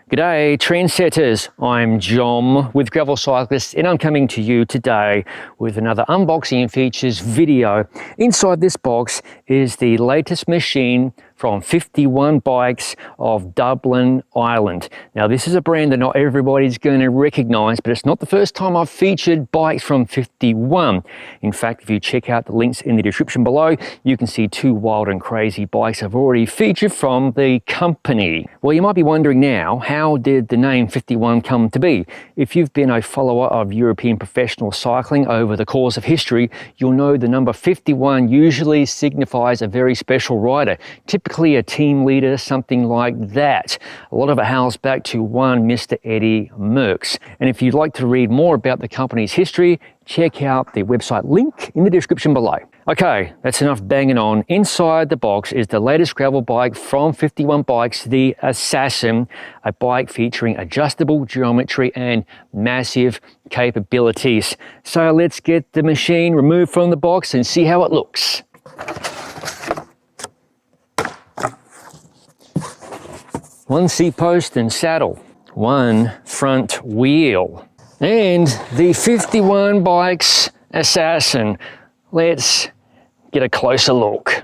G'day trendsetters, I'm John with Gravel Cyclist and I'm coming to you today with another unboxing and features video. Inside this box is the latest machine from FiftyOne Bikes of Dublin, Ireland. Now this is a brand that not everybody's going to recognize, but it's not the first time I've featured bikes from FiftyOne. In fact, if you check out the links in the description below, you can see two wild and crazy bikes I've already featured from the company. Well, you might be wondering now, how did the name FiftyOne come to be? If you've been a follower of European professional cycling over the course of history, you'll know the number 51 usually signifies a very special rider, typically a team leader, something like that. A lot of it hails back to one Mr. Eddie Merckx. And if you'd like to read more about the company's history, check out the website link in the description below. Okay, that's enough banging on. Inside the box is the latest gravel bike from FiftyOne Bikes, the Assassin, a bike featuring adjustable geometry and massive capabilities. So let's get the machine removed from the box and see how it looks. One seat post and saddle, one front wheel, and the FiftyOne Bikes Assassin. Let's get a closer look.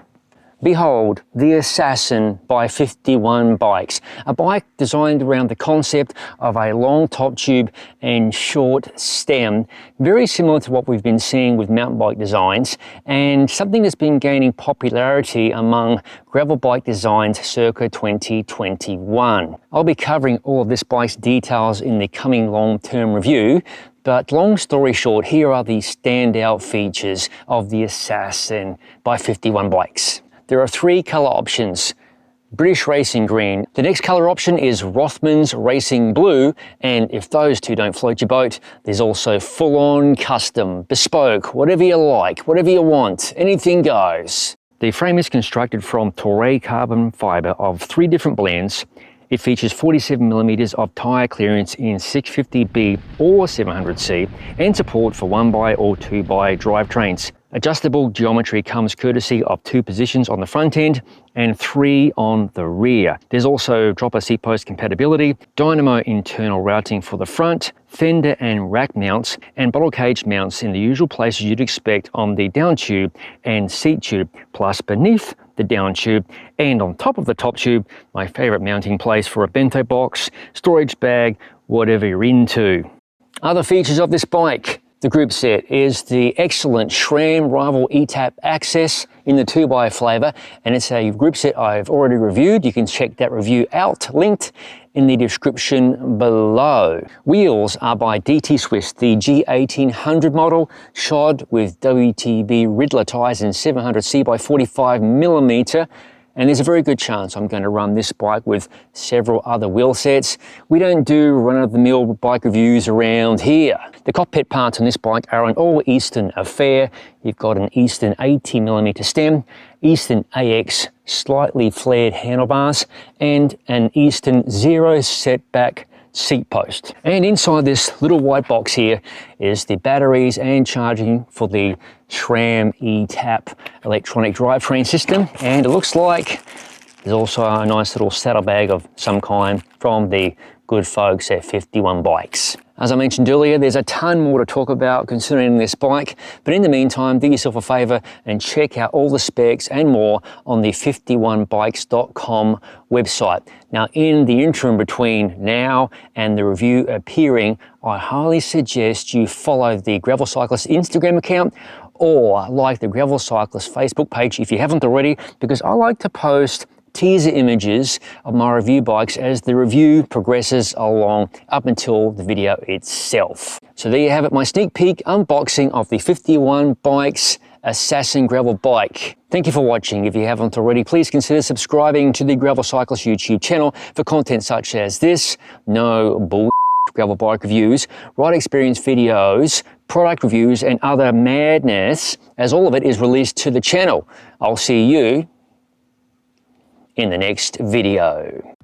Behold, the Assassin by FiftyOne Bikes, a bike designed around the concept of a long top tube and short stem, very similar to what we've been seeing with mountain bike designs, and something that's been gaining popularity among gravel bike designs circa 2021. I'll be covering all of this bike's details in the coming long-term review, but long story short, here are the standout features of the Assassin by FiftyOne Bikes. There are three color options: British Racing Green. The next color option is Rothman's Racing Blue, and if those two don't float your boat, there's also full-on custom, bespoke, whatever you like, whatever you want, anything goes. The frame is constructed from Toray carbon fiber of three different blends. It features 47mm of tyre clearance in 650B or 700C and support for 1x or 2x drivetrains. Adjustable geometry comes courtesy of two positions on the front end and three on the rear. There's also dropper seat post compatibility, dynamo internal routing for the front, fender and rack mounts, and bottle cage mounts in the usual places you'd expect on the down tube and seat tube, plus beneath the down tube and on top of the top tube, my favorite mounting place for a bento box, storage bag, whatever you're into. Other features of this bike. The group set is the excellent SRAM Rival eTap AXS in the 2x flavour, and it's a group set I've already reviewed. You can check that review out, linked in the description below. Wheels are by DT Swiss, the G1800 model, shod with WTB Riddler tyres in 700C by 45mm. And there's a very good chance I'm going to run this bike with several other wheel sets. We don't do run-of-the-mill bike reviews around here. The cockpit parts on this bike are an all-Eastern affair. You've got an Eastern 80mm stem, Eastern AX slightly flared handlebars, and an Eastern zero setback seat post. And inside this little white box here is the batteries and charging for the SRAM eTap electronic drivetrain system, and it looks like there's also a nice little saddlebag of some kind from the good folks at FiftyOne Bikes. As I mentioned earlier, there's a ton more to talk about concerning this bike, but in the meantime, do yourself a favor and check out all the specs and more on the 51bikes.com website. Now, in the interim between now and the review appearing, I highly suggest you follow the Gravel Cyclist Instagram account or like the Gravel Cyclist Facebook page if you haven't already, because I like to post teaser images of my review bikes as the review progresses along up until the video itself. So there you have it, my sneak peek unboxing of the FiftyOne Bikes Assassin gravel bike. Thank you for watching. If you haven't already, please consider subscribing to the Gravel Cyclist YouTube channel for content such as this, no bull gravel bike reviews, ride experience videos, product reviews, and other madness, as all of it is released to the channel. I'll see you in the next video.